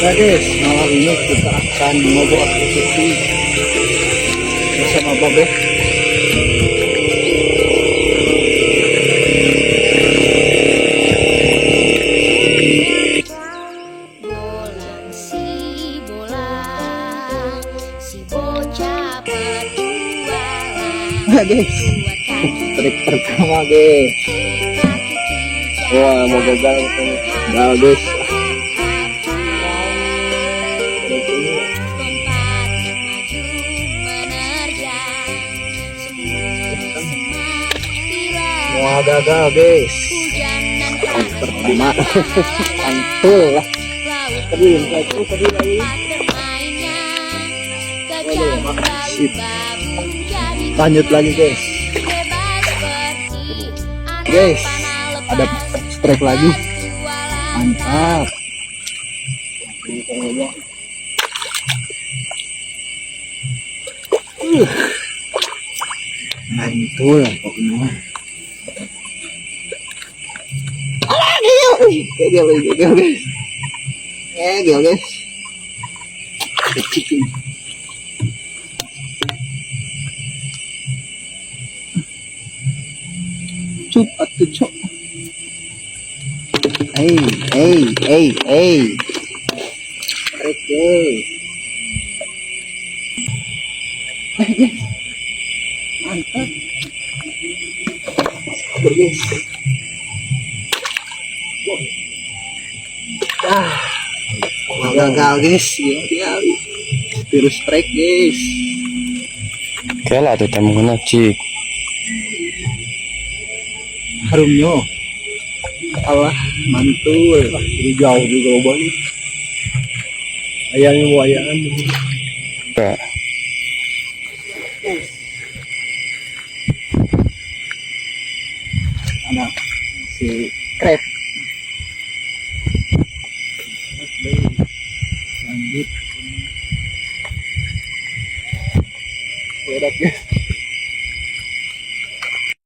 Ya guys, malam ini kita akan membawa aktiviti bersama Babe. Nah guys, trik pertama guys. Wah, mau gagal itu. Gagal guys. Wah, gagal guys. Pertama mantul lah. Tadi lagi. Sip. Lanjut lagi guys. Guys, ada strike lagi. Mantap. Mantul pokoknya. Gegel guys. Gegel guys. Cup atuh cok. Hey. Oke. Guys. Mantap. Guys. Gagal guys, ya. Virus strike guys. Kela tuh tamu kena cik. Harumnya. Allah, mantul. Ini jauh juga balik. Ayahnya wayaan. Kak. Ada si crab. Lanjut. Berat guys.